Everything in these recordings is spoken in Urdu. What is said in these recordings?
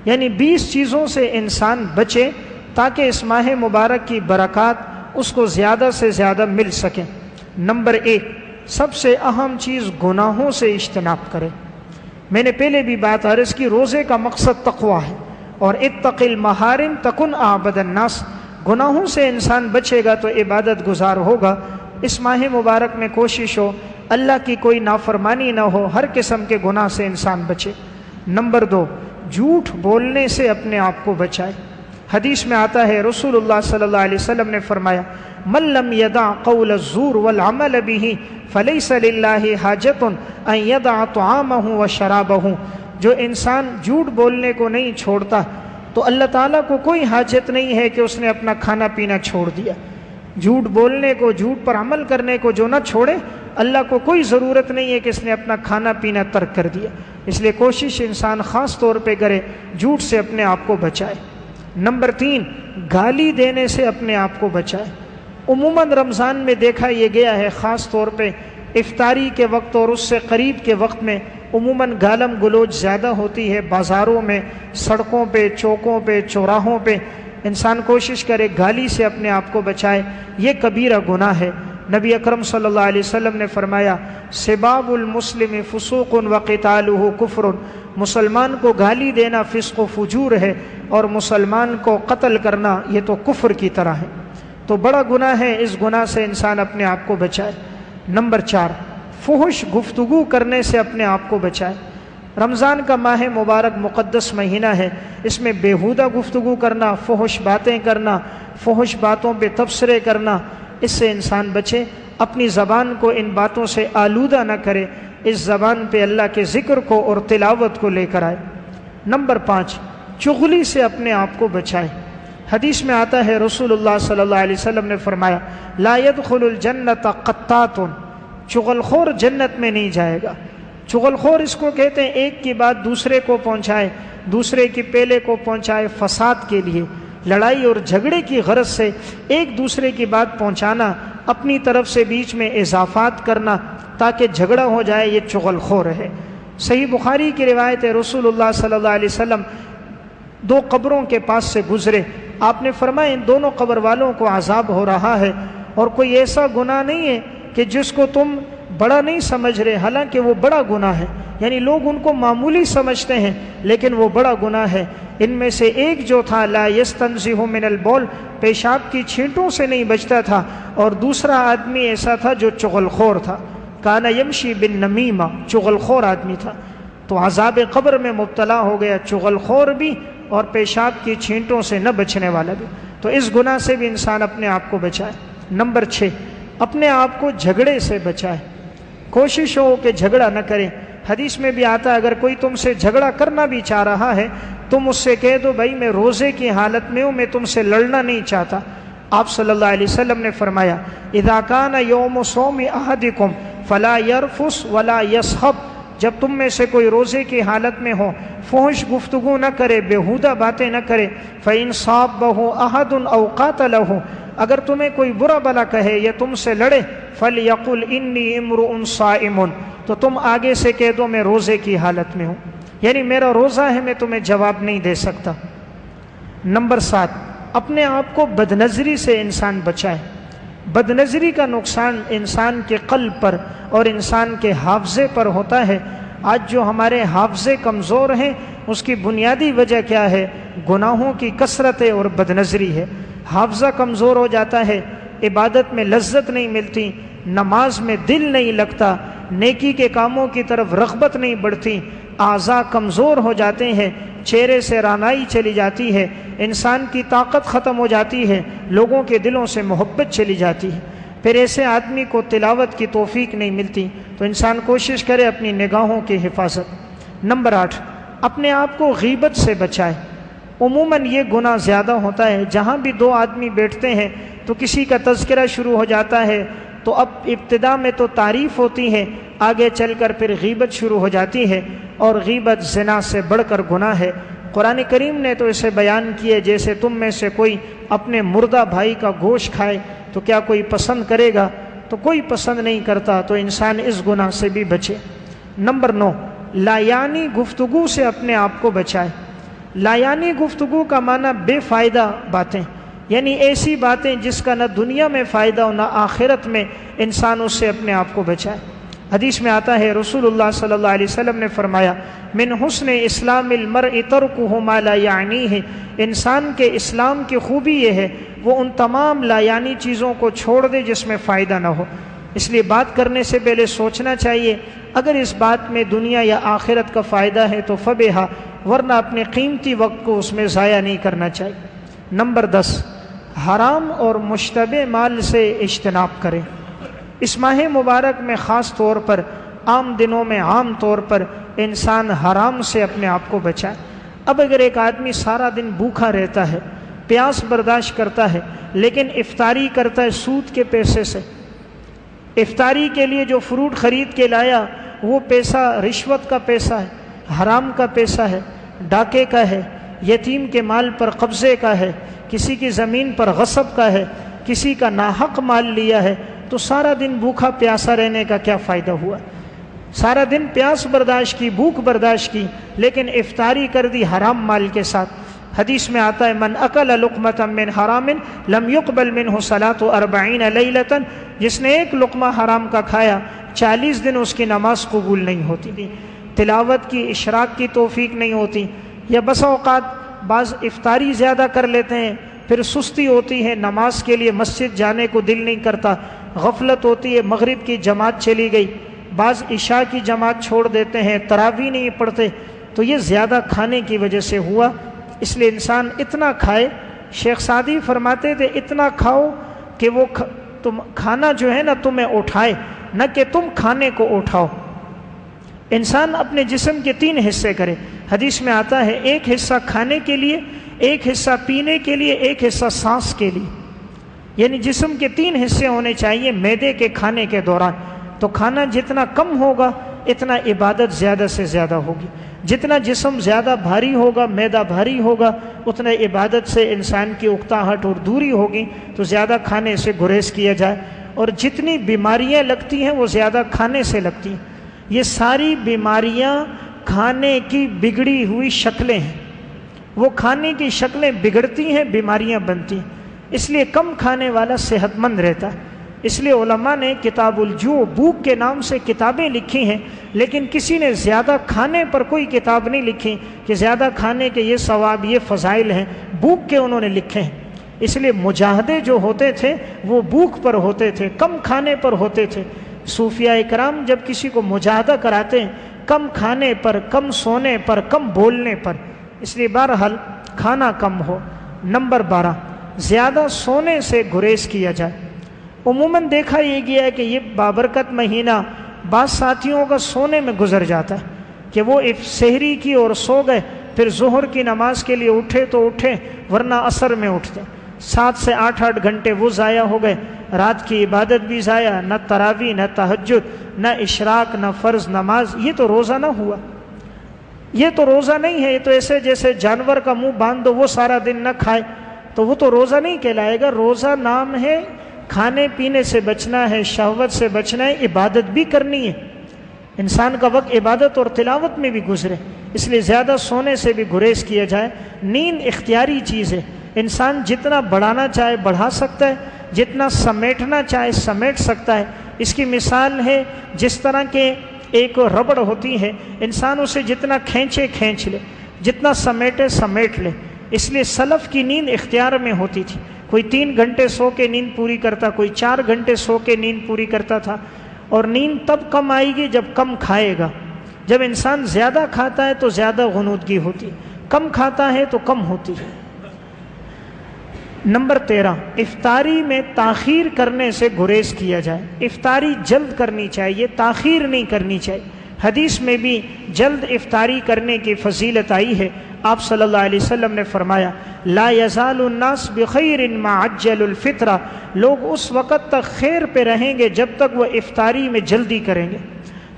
یعنی 20 چیزوں سے انسان بچے تاکہ اس ماہ مبارک کی برکات اس کو زیادہ سے زیادہ مل سکیں۔ نمبر 1، سب سے اہم چیز گناہوں سے اجتناب کرے۔ میں نے پہلے بھی بات عرض کی، روزے کا مقصد تقوی ہے، اور اتق المحارم تکن اعبد الناس، گناہوں سے انسان بچے گا تو عبادت گزار ہوگا۔ اس ماہ مبارک میں کوشش ہو اللہ کی کوئی نافرمانی نہ ہو، ہر قسم کے گناہ سے انسان بچے۔ نمبر 2، جھوٹ بولنے سے اپنے آپ کو بچائے۔ حدیث میں آتا ہے، رسول اللہ صلی اللہ علیہ وسلم نے فرمایا، من لم یدع قول الزور والعمل به فلیس للہ حاجۃ ان یدع طعامہ وشرابہ، جو انسان جھوٹ بولنے کو نہیں چھوڑتا تو اللہ تعالیٰ کو کوئی حاجت نہیں ہے کہ اس نے اپنا کھانا پینا چھوڑ دیا۔ جھوٹ بولنے کو، جھوٹ پر عمل کرنے کو جو نہ چھوڑے، اللہ کو کوئی ضرورت نہیں ہے کہ اس نے اپنا کھانا پینا ترک کر دیا۔ اس لیے کوشش انسان خاص طور پہ کرے جھوٹ سے اپنے آپ کو بچائے۔ نمبر 3، گالی دینے سے اپنے آپ کو بچائے۔ عموماً رمضان میں دیکھا یہ گیا ہے، خاص طور پہ افطاری کے وقت اور اس سے قریب کے وقت میں عموماً گالم گلوچ زیادہ ہوتی ہے، بازاروں میں، سڑکوں پہ، چوکوں پہ، چوراہوں پہ۔ انسان کوشش کرے گالی سے اپنے آپ کو بچائے، یہ کبیرہ گناہ ہے۔ نبی اکرم صلی اللہ علیہ وسلم نے فرمایا، سباب المسلم فسوق وقتالہ کفر، مسلمان کو گالی دینا فسق و فجور ہے، اور مسلمان کو قتل کرنا یہ تو کفر کی طرح ہے۔ تو بڑا گناہ ہے، اس گناہ سے انسان اپنے آپ کو بچائے۔ نمبر 4، فحش گفتگو کرنے سے اپنے آپ کو بچائے۔ رمضان کا ماہ مبارک مقدس مہینہ ہے، اس میں بیہودہ گفتگو کرنا، فحش باتیں کرنا، فحش باتوں پہ تبصرے کرنا، اس سے انسان بچے۔ اپنی زبان کو ان باتوں سے آلودہ نہ کرے، اس زبان پہ اللہ کے ذکر کو اور تلاوت کو لے کر آئے۔ نمبر 5، چغلی سے اپنے آپ کو بچائے۔ حدیث میں آتا ہے، رسول اللہ صلی اللہ علیہ وسلم نے فرمایا، لا يدخل الجنت قطات، چغل خور جنت میں نہیں جائے گا۔ چغل خور اس کو کہتے ہیں ایک کی بات دوسرے کو پہنچائے، دوسرے کی پہلے کو پہنچائے، فساد کے لیے، لڑائی اور جھگڑے کی غرض سے ایک دوسرے کی بات پہنچانا، اپنی طرف سے بیچ میں اضافات کرنا تاکہ جھگڑا ہو جائے، یہ چغل خور ہے۔ صحیح بخاری کی روایت ہے، رسول اللہ صلی اللہ علیہ وسلم 2 قبروں کے پاس سے گزرے، آپ نے فرمایا ان دونوں قبر والوں کو عذاب ہو رہا ہے، اور کوئی ایسا گناہ نہیں ہے کہ جس کو تم بڑا نہیں سمجھ رہے، حالانکہ وہ بڑا گناہ ہے، یعنی لوگ ان کو معمولی سمجھتے ہیں لیکن وہ بڑا گناہ ہے۔ ان میں سے ایک جو تھا، لا یستنزہ من البول، پیشاب کی چھینٹوں سے نہیں بچتا تھا، اور دوسرا آدمی ایسا تھا جو چغل خور تھا، کان یمشی بالنمیمہ، چغل خور آدمی تھا، تو عذاب قبر میں مبتلا ہو گیا، چغل خور بھی اور پیشاب کی چھینٹوں سے نہ بچنے والا بھی۔ تو اس گناہ سے بھی انسان اپنے آپ کو بچائے۔ نمبر 6، اپنے آپ کو جھگڑے سے بچائے۔ کوشش ہو کہ جھگڑا نہ کرے۔ حدیث میں بھی آتا ہے، اگر کوئی تم سے جھگڑا کرنا بھی چاہ رہا ہے، تم اس سے کہہ دو، بھائی میں روزے کی حالت میں ہوں، میں تم سے لڑنا نہیں چاہتا۔ آپ صلی اللہ علیہ وسلم نے فرمایا، اذا کان یوم صوم احدکم فلا یرفث ولا یصخب، جب تم میں سے کوئی روزے کی حالت میں ہو، فحش گفتگو نہ کرے، بیہودہ باتیں نہ کرے۔ فإن صابہ احد او قاتلہ، اگر تمہیں کوئی برا بلا کہے یا تم سے لڑے، فلیقل انی امرؤ صائم، تو تم آگے سے کہہ دو میں روزے کی حالت میں ہوں، یعنی میرا روزہ ہے، میں تمہیں جواب نہیں دے سکتا۔ نمبر 7، اپنے آپ کو بدنظری سے انسان بچائے۔ بدنظری کا نقصان انسان کے قلب پر اور انسان کے حافظے پر ہوتا ہے۔ آج جو ہمارے حافظے کمزور ہیں، اس کی بنیادی وجہ کیا ہے؟ گناہوں کی کثرت اور بدنظری ہے۔ حافظہ کمزور ہو جاتا ہے، عبادت میں لذت نہیں ملتی، نماز میں دل نہیں لگتا، نیکی کے کاموں کی طرف رغبت نہیں بڑھتی، اعضاء کمزور ہو جاتے ہیں، چہرے سے رانائی چلی جاتی ہے، انسان کی طاقت ختم ہو جاتی ہے، لوگوں کے دلوں سے محبت چلی جاتی ہے، پھر ایسے آدمی کو تلاوت کی توفیق نہیں ملتی۔ تو انسان کوشش کرے اپنی نگاہوں کی حفاظت۔ نمبر 8، اپنے آپ کو غیبت سے بچائے۔ عموماً یہ گناہ زیادہ ہوتا ہے، جہاں بھی 2 آدمی بیٹھتے ہیں تو کسی کا تذکرہ شروع ہو جاتا ہے، تو اب ابتدا میں تو تعریف ہوتی ہے، آگے چل کر پھر غیبت شروع ہو جاتی ہے، اور غیبت زنا سے بڑھ کر گناہ ہے۔ قرآن کریم نے تو اسے بیان کیے، جیسے تم میں سے کوئی اپنے مردہ بھائی کا گوشت کھائے تو کیا کوئی پسند کرے گا؟ تو کوئی پسند نہیں کرتا، تو انسان اس گناہ سے بھی بچے۔ نمبر 9، لایانی گفتگو سے اپنے آپ کو بچائے۔ لایانی گفتگو کا معنی بے فائدہ باتیں، یعنی ایسی باتیں جس کا نہ دنیا میں فائدہ ہو نہ آخرت میں انسان اس سے اپنے آپ کو بچائے۔ حدیث میں آتا ہے رسول اللہ صلی اللہ علیہ وسلم نے فرمایا من حسن اسلام المرء ترکہ ما لا یعنیہ، انسان کے اسلام کی خوبی یہ ہے وہ ان تمام لا یعنی چیزوں کو چھوڑ دے جس میں فائدہ نہ ہو۔ اس لیے بات کرنے سے پہلے سوچنا چاہیے اگر اس بات میں دنیا یا آخرت کا فائدہ ہے تو فبہا، ورنہ اپنے قیمتی وقت کو اس میں ضائع نہیں کرنا چاہیے۔ نمبر 10، حرام اور مشتبہ مال سے اجتناب کریں۔ اس ماہ مبارک میں خاص طور پر، عام دنوں میں عام طور پر انسان حرام سے اپنے آپ کو بچائے۔ اب اگر ایک آدمی سارا دن بھوکا رہتا ہے، پیاس برداشت کرتا ہے، لیکن افطاری کرتا ہے سود کے پیسے سے، افطاری کے لیے جو فروٹ خرید کے لایا وہ پیسہ رشوت کا پیسہ ہے، حرام کا پیسہ ہے، ڈاکے کا ہے، یتیم کے مال پر قبضے کا ہے، کسی کی زمین پر غصب کا ہے، کسی کا ناحق مال لیا ہے، تو سارا دن بھوکا پیاسا رہنے کا کیا فائدہ ہوا؟ سارا دن پیاس برداشت کی، بھوک برداشت کی، لیکن افطاری کر دی حرام مال کے ساتھ۔ حدیث میں آتا ہے من اکل لقمۃ من حرام لم يقبل منہ صلاۃ 40 لیلۃ، جس نے ایک لقمہ حرام کا کھایا 40 دن اس کی نماز قبول نہیں ہوتی تھی، تلاوت کی، اشراق کی توفیق نہیں ہوتی۔ یا بسا اوقات بعض افطاری زیادہ کر لیتے ہیں، پھر سستی ہوتی ہے، نماز کے لیے مسجد جانے کو دل نہیں کرتا، غفلت ہوتی ہے، مغرب کی جماعت چلی گئی، بعض عشاء کی جماعت چھوڑ دیتے ہیں، تراویح نہیں پڑھتے، تو یہ زیادہ کھانے کی وجہ سے ہوا۔ اس لیے انسان اتنا کھائے، شیخ سعدی فرماتے تھے اتنا کھاؤ کہ وہ تم کھانا جو ہے نا تمہیں اٹھائے، نہ کہ تم کھانے کو اٹھاؤ۔ انسان اپنے جسم کے 3 حصے کرے۔ حدیث میں آتا ہے ایک حصہ کھانے کے لیے، ایک حصہ پینے کے لیے، ایک حصہ سانس کے لیے، یعنی جسم کے 3 حصے ہونے چاہیے معدے کے کھانے کے دوران۔ تو کھانا جتنا کم ہوگا اتنا عبادت زیادہ سے زیادہ ہوگی، جتنا جسم زیادہ بھاری ہوگا، معدہ بھاری ہوگا، اتنا عبادت سے انسان کی اکتاہٹ اور دوری ہوگی، تو زیادہ کھانے سے گریز کیا جائے۔ اور جتنی بیماریاں لگتی ہیں وہ زیادہ کھانے سے لگتی ہیں۔ یہ ساری بیماریاں کھانے کی بگڑی ہوئی شکلیں ہیں، وہ کھانے کی شکلیں بگڑتی ہیں، بیماریاں بنتی ہیں۔ اس لیے کم کھانے والا صحت مند رہتا ہے۔ اس لیے علماء نے کتاب الجوع، بھوک کے نام سے کتابیں لکھی ہیں، لیکن کسی نے زیادہ کھانے پر کوئی کتاب نہیں لکھی کہ زیادہ کھانے کے یہ ثواب، یہ فضائل ہیں، بھوک کے انہوں نے لکھے ہیں۔ اس لیے مجاہدے جو ہوتے تھے وہ بھوک پر ہوتے تھے، کم کھانے پر ہوتے تھے۔ صوفیاء کرام جب کسی کو مجاہدہ کراتے ہیں کم کھانے پر، کم سونے پر، کم بولنے پر۔ اس لیے بہرحال کھانا کم ہو۔ نمبر 12، زیادہ سونے سے گریز کیا جائے۔ عموماً دیکھا یہ گیا ہے کہ یہ بابرکت مہینہ بعض ساتھیوں کا سونے میں گزر جاتا ہے کہ وہ سحری کی اور سو گئے، پھر ظہر کی نماز کے لیے اٹھے تو اٹھے، ورنہ عصر میں اٹھتے۔ 7 سے 8 گھنٹے وہ ضائع ہو گئے، رات کی عبادت بھی ضائع، نہ تراویح، نہ تہجد، نہ اشراق، نہ فرض نماز۔ یہ تو روزہ نہ ہوا، یہ تو روزہ نہیں ہے۔ یہ تو ایسے جیسے جانور کا منہ باندھ دو وہ سارا دن نہ کھائے، تو وہ تو روزہ نہیں کہلائے گا۔ روزہ نام ہے کھانے پینے سے بچنا ہے، شہوت سے بچنا ہے، عبادت بھی کرنی ہے۔ انسان کا وقت عبادت اور تلاوت میں بھی گزرے، اس لیے زیادہ سونے سے بھی گریز کیا جائے۔ نیند اختیاری چیز ہے، انسان جتنا بڑھانا چاہے بڑھا سکتا ہے، جتنا سمیٹنا چاہے سمیٹ سکتا ہے۔ اس کی مثال ہے جس طرح کے ایک ربڑ ہوتی ہے، انسان اسے جتنا کھینچے کھینچ لے، جتنا سمیٹے سمیٹ لے۔ اس لیے سلف کی نیند اختیار میں ہوتی تھی، کوئی 3 گھنٹے سو کے نیند پوری کرتا، کوئی 4 گھنٹے سو کے نیند پوری کرتا تھا۔ اور نیند تب کم آئے گی جب کم کھائے گا۔ جب انسان زیادہ کھاتا ہے تو زیادہ غنودگی ہوتی، کم کھاتا ہے تو کم ہوتی ہے۔ نمبر 13، افطاری میں تاخیر کرنے سے گریز کیا جائے۔ افطاری جلد کرنی چاہیے، تاخیر نہیں کرنی چاہیے۔ حدیث میں بھی جلد افطاری کرنے کی فضیلت آئی ہے۔ آپ صلی اللہ علیہ وسلم نے فرمایا لا یزال الناس بخیر ما عجل الفطرہ، لوگ اس وقت تک خیر پہ رہیں گے جب تک وہ افطاری میں جلدی کریں گے۔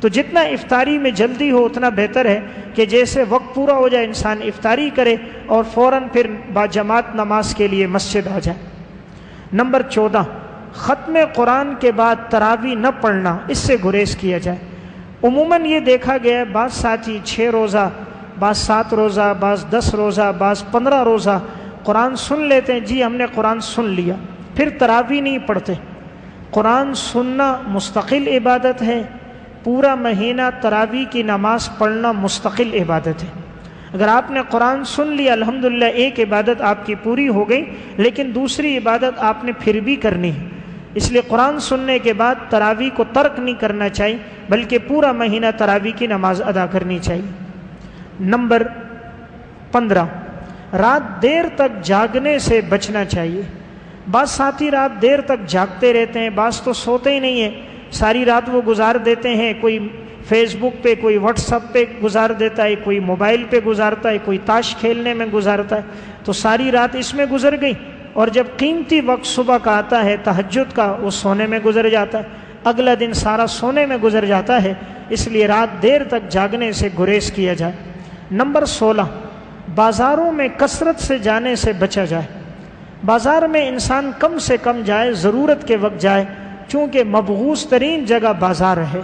تو جتنا افطاری میں جلدی ہو اتنا بہتر ہے کہ جیسے وقت پورا ہو جائے انسان افطاری کرے اور فوراً پھر باجماعت نماز کے لیے مسجد آ جائے۔ نمبر 14، ختم قرآن کے بعد تراویح نہ پڑھنا، اس سے گریز کیا جائے۔ عموماً یہ دیکھا گیا ہے بعض ساتھی 6 روزہ بعض 7 روزہ، بعض 10 روزہ، بعض 15 روزہ قرآن سن لیتے ہیں، جی ہم نے قرآن سن لیا، پھر تراویح نہیں پڑھتے۔ قرآن سننا مستقل عبادت ہے، پورا مہینہ تراویح کی نماز پڑھنا مستقل عبادت ہے۔ اگر آپ نے قرآن سن لیا الحمدللہ ایک عبادت آپ کی پوری ہو گئی، لیکن دوسری عبادت آپ نے پھر بھی کرنی ہے۔ اس لیے قرآن سننے کے بعد تراویح کو ترک نہیں کرنا چاہیے، بلکہ پورا مہینہ تراویح کی نماز ادا کرنی چاہیے۔ نمبر 15، رات دیر تک جاگنے سے بچنا چاہیے۔ بعض ساتھی رات دیر تک جاگتے رہتے ہیں، بعض تو سوتے ہی نہیں ہیں، ساری رات وہ گزار دیتے ہیں، کوئی فیس بک پہ، کوئی واٹس ایپ پہ گزار دیتا ہے، کوئی موبائل پہ گزارتا ہے، کوئی تاش کھیلنے میں گزارتا ہے، تو ساری رات اس میں گزر گئی، اور جب قیمتی وقت صبح کا آتا ہے تہجد کا، وہ سونے میں گزر جاتا ہے، اگلا دن سارا سونے میں گزر جاتا ہے۔ اس لیے رات دیر تک جاگنے سے گریز کیا جائے۔ نمبر 16، بازاروں میں کثرت سے جانے سے بچا جائے۔ بازار میں انسان کم سے کم جائے، ضرورت کے وقت جائے، چونکہ مبغوض ترین جگہ بازار ہے،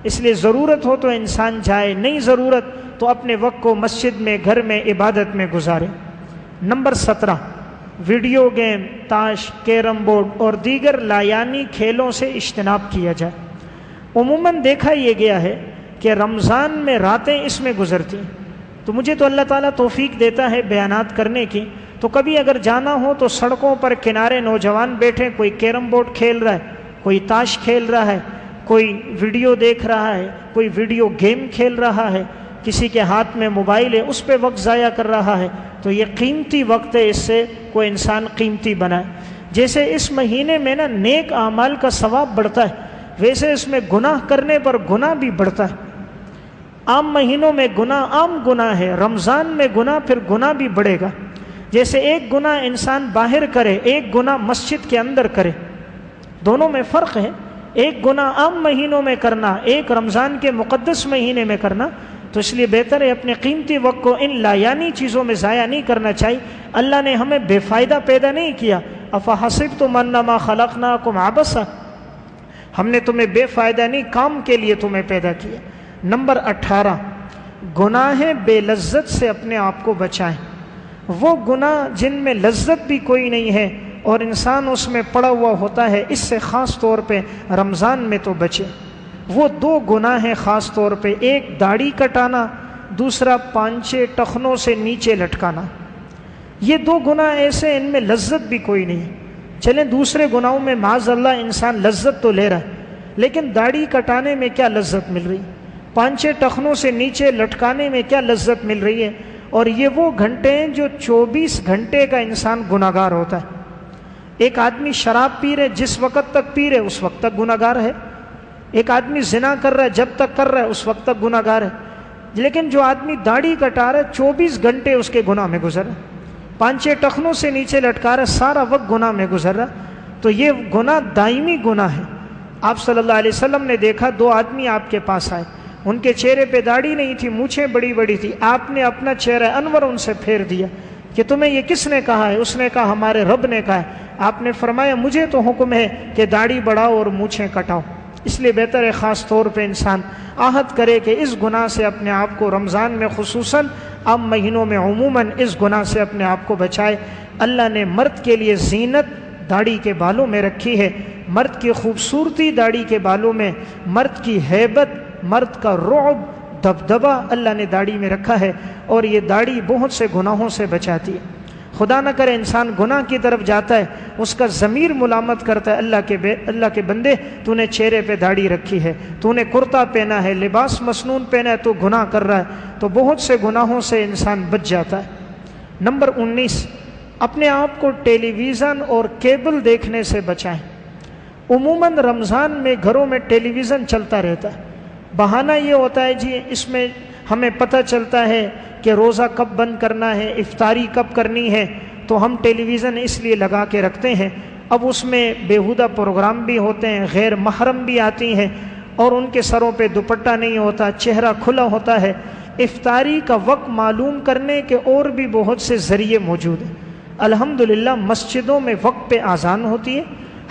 اس لیے ضرورت ہو تو انسان جائے، نہیں ضرورت تو اپنے وقت کو مسجد میں، گھر میں، عبادت میں گزارے۔ نمبر 17، ویڈیو گیم، تاش، کیرم بورڈ اور دیگر لایانی کھیلوں سے اجتناب کیا جائے۔ عموماً دیکھا یہ گیا ہے کہ رمضان میں راتیں اس میں گزرتی ہیں، تو مجھے تو اللہ تعالیٰ توفیق دیتا ہے بیانات کرنے کی، تو کبھی اگر جانا ہو تو سڑکوں پر کنارے نوجوان بیٹھے، کوئی کیرم بورڈ کھیل رہا ہے، کوئی تاش کھیل رہا ہے، کوئی ویڈیو دیکھ رہا ہے، کوئی ویڈیو گیم کھیل رہا ہے، کسی کے ہاتھ میں موبائل ہے اس پہ وقت ضائع کر رہا ہے، تو یہ قیمتی وقت ہے، اس سے کوئی انسان قیمتی بنائے۔ جیسے اس مہینے میں نا نیک اعمال کا ثواب بڑھتا ہے، ویسے اس میں گناہ کرنے پر گناہ بھی بڑھتا ہے۔ عام مہینوں میں گناہ عام گناہ ہے، رمضان میں گناہ پھر گناہ بھی بڑھے گا۔ جیسے ایک گناہ انسان باہر کرے، ایک گناہ مسجد کے اندر کرے، دونوں میں فرق ہے۔ ایک گناہ عام مہینوں میں کرنا، ایک رمضان کے مقدس مہینے میں کرنا، تو اس لیے بہتر ہے اپنے قیمتی وقت کو ان لایانی چیزوں میں ضائع نہیں کرنا چاہیے۔ اللہ نے ہمیں بے فائدہ پیدا نہیں کیا، افحسبتم انما خلقناکم عبثا، ہم نے تمہیں بے فائدہ نہیں، کام کے لیے تمہیں پیدا کیا۔ نمبر 18، گناہ بے لذت سے اپنے آپ کو بچائیں۔ وہ گناہ جن میں لذت بھی کوئی نہیں ہے اور انسان اس میں پڑا ہوا ہوتا ہے، اس سے خاص طور پہ رمضان میں تو بچے۔ وہ 2 گناہ ہیں خاص طور پہ، ایک داڑھی کٹانا، دوسرا پانچے ٹخنوں سے نیچے لٹکانا۔ یہ 2 گناہ ایسے ان میں لذت بھی کوئی نہیں ہے۔ چلیں دوسرے گناہوں میں معاذ اللہ انسان لذت تو لے رہا ہے، لیکن داڑھی کٹانے میں کیا لذت مل رہی، پانچے ٹخنوں سے نیچے لٹکانے میں کیا لذت مل رہی ہے؟ اور یہ وہ گھنٹے ہیں جو 24 گھنٹے کا انسان گناہگار ہوتا ہے۔ ایک آدمی شراب پی رہے، جس وقت تک پی رہے اس وقت تک گناہگار ہے۔ ایک آدمی زنا کر رہا ہے، جب تک کر رہا ہے اس وقت تک گناہگار ہے۔ لیکن جو آدمی داڑھی کٹا رہا ہے 24 گھنٹے اس کے گناہ میں گزر رہا ہے، پانچے ٹخنوں سے نیچے لٹکا رہا ہے، سارا وقت گناہ میں گزر رہا ہے، تو یہ گناہ دائمی گناہ ہے۔ آپ صلی اللہ علیہ وسلم نے دیکھا 2 آدمی آپ کے پاس آئے، ان کے چہرے پہ داڑھی نہیں تھی، مونچھیں بڑی بڑی تھی، آپ نے اپنا چہرہ انور ان سے پھیر دیا کہ تمہیں یہ کس نے کہا ہے؟ اس نے کہا ہمارے رب نے کہا ہے۔ آپ نے فرمایا مجھے تو حکم ہے کہ داڑھی بڑھاؤ اور مونچھیں کٹاؤ۔ اس لیے بہتر ہے خاص طور پہ انسان عہد کرے کہ اس گناہ سے اپنے آپ کو رمضان میں خصوصاً، عام مہینوں میں عموماً اس گناہ سے اپنے آپ کو بچائے۔ اللہ نے مرد کے لیے زینت داڑھی کے بالوں میں رکھی ہے، مرد کی خوبصورتی داڑھی کے بالوں میں، مرد کی ہیبت، مرد کا رعب، دبدبہ اللہ نے داڑھی میں رکھا ہے، اور یہ داڑھی بہت سے گناہوں سے بچاتی ہے۔ خدا نہ کرے انسان گناہ کی طرف جاتا ہے، اس کا ضمیر ملامت کرتا ہے، اللہ کے بندے تو نے چہرے پہ داڑھی رکھی ہے، تو نے کرتا پہنا ہے، لباس مسنون پہنا ہے، تو گناہ کر رہا ہے، تو بہت سے گناہوں سے انسان بچ جاتا ہے۔ نمبر 19، اپنے آپ کو ٹیلی ویژن اور کیبل دیکھنے سے بچائیں۔ عموماً رمضان میں گھروں میں ٹیلی ویژن چلتا رہتا ہے، بہانہ یہ ہوتا ہے جی اس میں ہمیں پتہ چلتا ہے کہ روزہ کب بند کرنا ہے، افطاری کب کرنی ہے، تو ہم ٹیلی ویژن اس لیے لگا کے رکھتے ہیں۔ اب اس میں بیہودہ پروگرام بھی ہوتے ہیں، غیر محرم بھی آتی ہیں، اور ان کے سروں پہ دوپٹہ نہیں ہوتا، چہرہ کھلا ہوتا ہے۔ افطاری کا وقت معلوم کرنے کے اور بھی بہت سے ذریعے موجود ہیں۔ الحمدللہ مسجدوں میں وقت پہ اذان ہوتی ہے،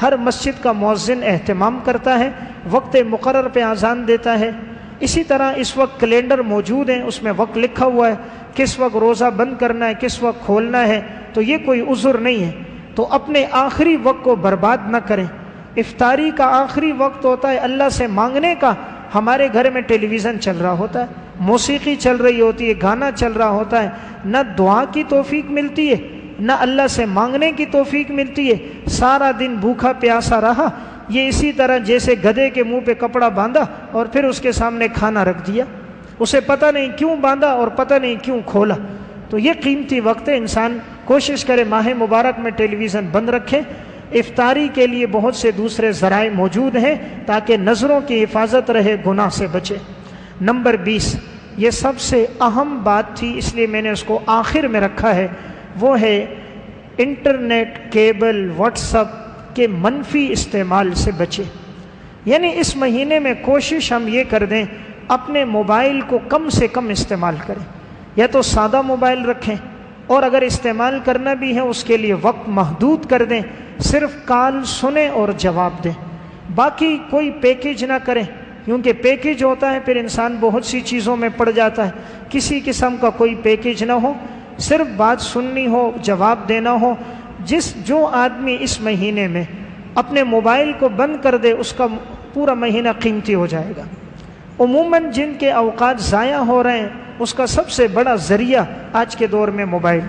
ہر مسجد کا مؤذن اہتمام کرتا ہے، وقت مقرر پہ اذان دیتا ہے، اسی طرح اس وقت کیلنڈر موجود ہیں، اس میں وقت لکھا ہوا ہے، کس وقت روزہ بند کرنا ہے، کس وقت کھولنا ہے، تو یہ کوئی عذر نہیں ہے۔ تو اپنے آخری وقت کو برباد نہ کریں۔ افطاری کا آخری وقت ہوتا ہے اللہ سے مانگنے کا، ہمارے گھر میں ٹیلی ویژن چل رہا ہوتا ہے، موسیقی چل رہی ہوتی ہے، گانا چل رہا ہوتا ہے، نہ دعا کی توفیق ملتی ہے، نہ اللہ سے مانگنے کی توفیق ملتی ہے، سارا دن بھوکا پیاسا رہا۔ یہ اسی طرح جیسے گدھے کے منہ پہ کپڑا باندھا اور پھر اس کے سامنے کھانا رکھ دیا، اسے پتہ نہیں کیوں باندھا اور پتہ نہیں کیوں کھولا۔ تو یہ قیمتی وقت ہے، انسان کوشش کرے ماہ مبارک میں ٹیلی ویژن بند رکھے۔ افطاری کے لیے بہت سے دوسرے ذرائع موجود ہیں تاکہ نظروں کی حفاظت رہے، گناہ سے بچے۔ نمبر 20، یہ سب سے اہم بات تھی اس لیے میں نے اس کو آخر میں رکھا ہے، وہ ہے انٹرنیٹ، کیبل، واٹس ایپ کے منفی استعمال سے بچے۔ یعنی اس مہینے میں کوشش ہم یہ کر دیں اپنے موبائل کو کم سے کم استعمال کریں، یا تو سادہ موبائل رکھیں، اور اگر استعمال کرنا بھی ہے اس کے لیے وقت محدود کر دیں، صرف کال سنیں اور جواب دیں، باقی کوئی پیکج نہ کریں، کیونکہ پیکج ہوتا ہے پھر انسان بہت سی چیزوں میں پڑ جاتا ہے۔ کسی قسم کا کوئی پیکج نہ ہو، صرف بات سننی ہو، جواب دینا ہو۔ جو آدمی اس مہینے میں اپنے موبائل کو بند کر دے اس کا پورا مہینہ قیمتی ہو جائے گا۔ عموماً جن کے اوقات ضائع ہو رہے ہیں اس کا سب سے بڑا ذریعہ آج کے دور میں موبائل،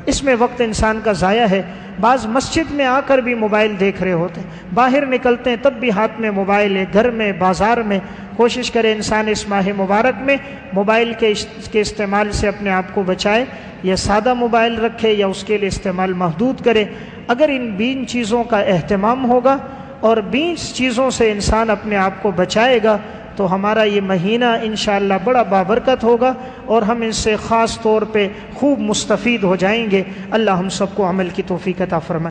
اس میں وقت انسان کا ضائع ہے۔ بعض مسجد میں آ کر بھی موبائل دیکھ رہے ہوتے ہیں، باہر نکلتے ہیں تب بھی ہاتھ میں موبائل ہے، گھر میں، بازار میں۔ کوشش کرے انسان اس ماہ مبارک میں موبائل کے استعمال سے اپنے آپ کو بچائے، یا سادہ موبائل رکھے یا اس کے لیے استعمال محدود کرے۔ اگر ان 20 چیزوں کا اہتمام ہوگا اور 20 چیزوں سے انسان اپنے آپ کو بچائے گا تو ہمارا یہ مہینہ انشاءاللہ بڑا بابرکت ہوگا اور ہم اس سے خاص طور پہ خوب مستفید ہو جائیں گے۔ اللہ ہم سب کو عمل کی توفیق عطا فرمائے۔